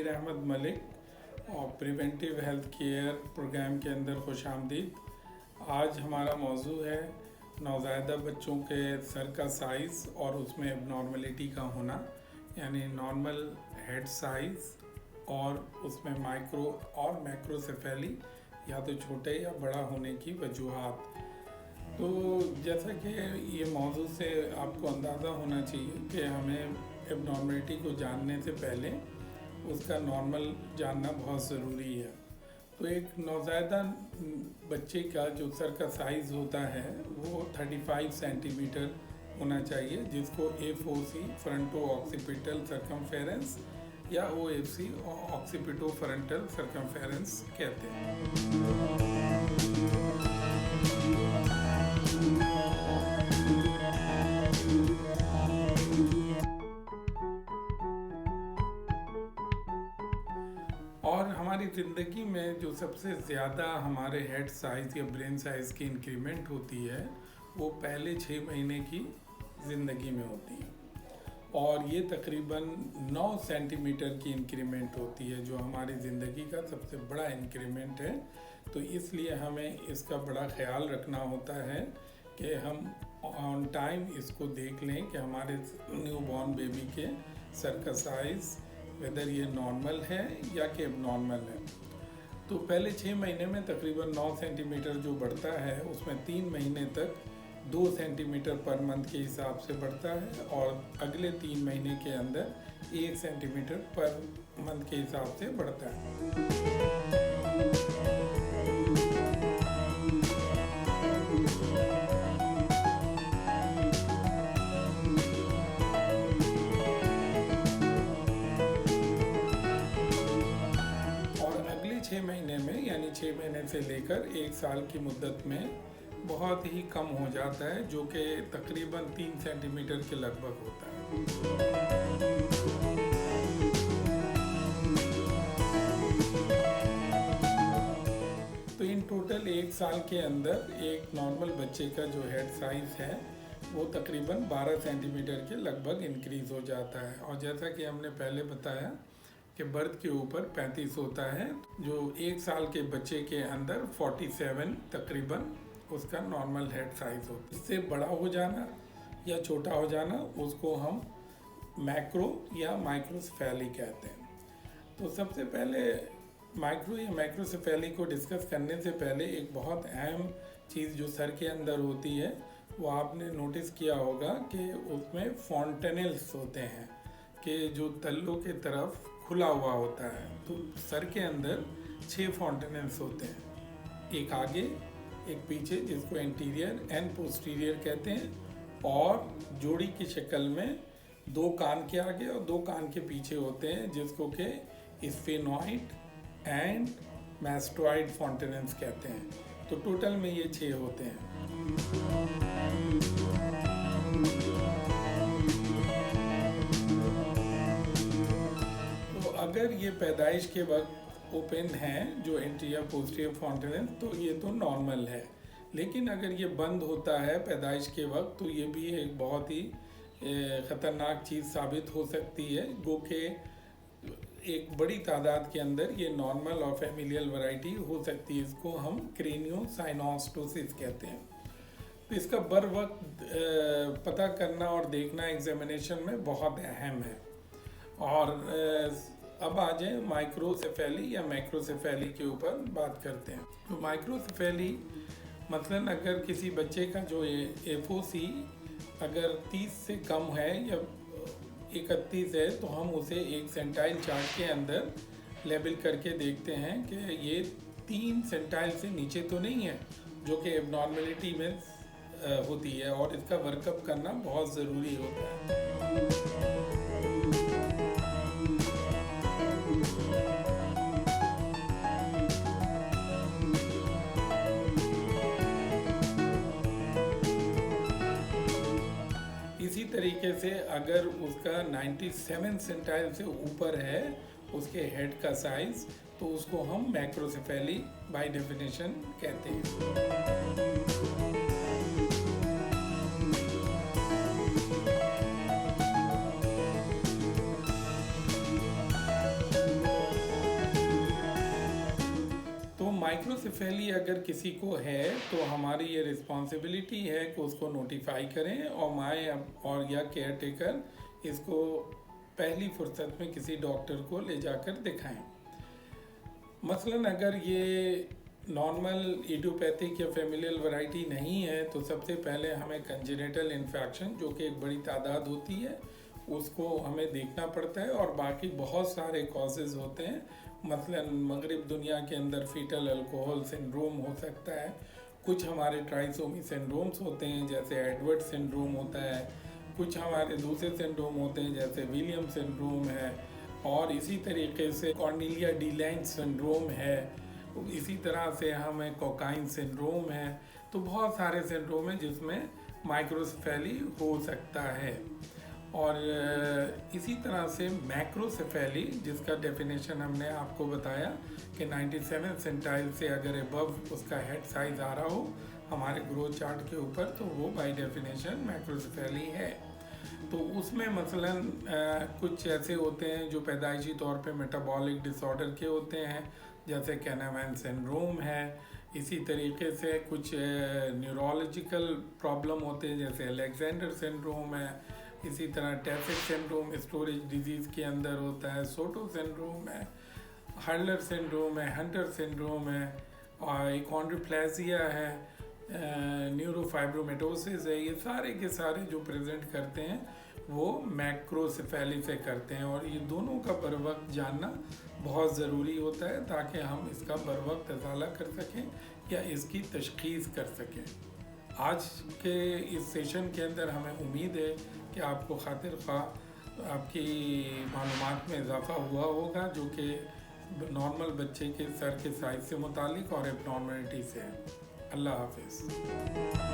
शब्बीर अहमद मलिक और preventive health care programme के अंदर खुशामदीद। आज हमारा मौजू है नवज़ायदा बच्चों के सर का साइज़ और उसमें एबनॉर्मलिटी का होना, यानी नॉर्मल हेड साइज़ और उसमें माइक्रो और मैक्रोसेफेली या तो छोटे या बड़ा होने की वजूहात। तो जैसा कि ये मौजू से आपको अंदाज़ा होना चाहिए कि हमें एबनॉर्मलिटी को जानने से पहले उसका नॉर्मल जानना बहुत ज़रूरी है। तो एक नवज़ायदा बच्चे का जो सर का साइज़ होता है वो 35 सेंटीमीटर होना चाहिए, जिसको A4C फ्रंटो ऑक्सीपिटल सर्कमफेरेंस या OFC ऑक्सीपिटो फ्रंटल सर्कमफेरेंस कहते हैं। और हमारी ज़िंदगी में जो सबसे ज़्यादा हमारे हेड साइज़ या ब्रेन साइज़ की इंक्रीमेंट होती है वो पहले 6 महीने की ज़िंदगी में होती है, और ये तकरीबन 9 सेंटीमीटर की इंक्रीमेंट होती है, जो हमारी ज़िंदगी का सबसे बड़ा इंक्रीमेंट है। तो इसलिए हमें इसका बड़ा ख्याल रखना होता है कि हम ऑन टाइम इसको देख लें कि हमारे न्यू बॉर्न बेबी के सर का साइज़ वेदर ये नॉर्मल है या कि एबनॉर्मल है। तो पहले 6 महीने में तकरीबन 9 सेंटीमीटर जो बढ़ता है उसमें 3 महीने तक 2 सेंटीमीटर पर मंथ के हिसाब से बढ़ता है, और अगले 3 महीने के अंदर 1 सेंटीमीटर पर मंथ के हिसाब से बढ़ता है। और अगले 6 महीने में यानी 6 महीने से लेकर 1 साल की मुद्दत में बहुत ही कम हो जाता है, जो कि तकरीबन 3 सेंटीमीटर के लगभग होता है। तो इन टोटल 1 साल के अंदर एक नॉर्मल बच्चे का जो हेड साइज है वो तकरीबन 12 सेंटीमीटर के लगभग इंक्रीज हो जाता है। और जैसा कि हमने पहले बताया कि बर्थ के ऊपर 35 होता है, जो 1 साल के बच्चे के अंदर 47 तकरीबन उसका नॉर्मल हेड साइज होता है। इससे बड़ा हो जाना या छोटा हो जाना उसको हम मैक्रो या माइक्रोसेफेली कहते हैं। तो सबसे पहले माइक्रो या माइक्रोसेफेली को डिस्कस करने से पहले एक बहुत अहम चीज़ जो सर के अंदर होती है वो आपने नोटिस किया होगा कि उसमें फॉन्टेनल्स होते हैं कि जो तल्लों के तरफ खुला हुआ होता है। तो सर के अंदर 6 फॉन्टेनल्स होते हैं, एक आगे एक पीछे जिसको एंटीरियर एंड पोस्टीरियर कहते हैं, और जोड़ी की शक्ल में 2 कान के आगे और 2 कान के पीछे होते हैं, जिसको के स्फेनॉइड एंड मैस्टोइड फॉन्टेनल्स कहते हैं। तो टोटल में ये 6 होते हैं। तो अगर ये पैदाइश के वक्त ओपन है जो एंटीरियर पोस्टीरियर फॉन्टेनल, तो ये तो नॉर्मल है। लेकिन अगर ये बंद होता है पैदाइश के वक्त तो ये भी एक बहुत ही ख़तरनाक चीज़ साबित हो सकती है, जो कि एक बड़ी तादाद के अंदर ये नॉर्मल और फैमिलियल वैरायटी हो सकती है। इसको हम क्रेनियोसाइनोस्टोसिस कहते हैं। तो इसका बर वक्त पता करना और देखना एग्जामिनेशन में बहुत अहम है। और अब आ जाए माइक्रोसेफेली या मैक्रोसेफेली के ऊपर बात करते हैं। तो माइक्रोसेफेली मसलन अगर किसी बच्चे का जो A4C अगर 30 से कम है या 31 है तो हम उसे एक सेंटाइल चार्ट के अंदर लेबल करके देखते हैं कि ये 3 सेंटाइल से नीचे तो नहीं है, जो कि एबनॉर्मलिटी में होती है, और इसका वर्कअप करना बहुत ज़रूरी होता है। इसी तरीके से अगर उसका 97 सेंटाइल से ऊपर है उसके हेड का साइज, तो उसको हम मैक्रोसेफेली बाय डेफिनेशन कहते हैं। माइक्रोसेफेली अगर किसी को है तो हमारी ये रिस्पॉन्सिबिलिटी है कि उसको नोटिफाई करें और और या केयर टेकर इसको पहली फुर्सत में किसी डॉक्टर को ले जाकर दिखाएं। मसलन अगर ये नॉर्मल इडियोपैथिक या फेमिलियल वैरायटी नहीं है तो सबसे पहले हमें कंजेनिटल इन्फेक्शन, जो कि एक बड़ी तादाद होती है, उसको हमें देखना पड़ता है। और बाकी बहुत सारे कॉजेज़ होते हैं। मसलन मगरिब दुनिया के अंदर फीटल अल्कोहल सिंड्रोम हो सकता है, कुछ हमारे ट्राइसोमी सिंड्रोम्स होते हैं जैसे एडवर्ड सिंड्रोम होता है, कुछ हमारे दूसरे सिंड्रोम होते हैं जैसे विलियम सिंड्रोम है, और इसी तरीके से कॉर्नेलिया डी लाइन सिंड्रोम है, इसी तरह से हमें कोकाइन सिंड्रोम है। तो बहुत सारे सिंड्रोम हैं जिसमें माइक्रोसेफेली हो सकता है। और इसी तरह से मैक्रोसेफेली, जिसका डेफिनेशन हमने आपको बताया कि 97 सेंटाइल से अगर अबव उसका हेड साइज आ रहा हो हमारे ग्रोथ चार्ट के ऊपर, तो वो बाय डेफिनेशन मैक्रोसेफेली है। तो उसमें मसलन कुछ ऐसे होते हैं जो पैदाइशी तौर पे मेटाबॉलिक डिसऑर्डर के होते हैं, जैसे कैनावैन सिंड्रोम है। इसी तरीके से कुछ न्यूरोलॉजिकल प्रॉब्लम होते हैं जैसे अलेक्जेंडर सिंड्रोम है। इसी तरह टैफिक सिंड्रोम स्टोरेज डिजीज़ के अंदर होता है, सोटो सिंड्रोम है, हर्लर सिंड्रोम है, हंटर सिंड्रोम है, और कॉन्ड्रोप्लेजिया है, न्यूरोफाइब्रोमेटोसिस है। ये सारे के सारे जो प्रेजेंट करते हैं वो मैक्रोसेफेली से करते हैं। और ये दोनों का बर वक्त जानना बहुत ज़रूरी होता है ताकि हम इसका बर वक्त अज़ाला कर सकें या इसकी तशख़ीस कर सकें। आज के इस सेशन के अंदर हमें उम्मीद है कि आपको खातिर ख्वाह आपकी मालूमात में इजाफ़ा हुआ होगा, जो कि नॉर्मल बच्चे के सर के साइज़ से मुतालिक और एबनॉर्मलिटी से है। अल्लाह हाफिज़।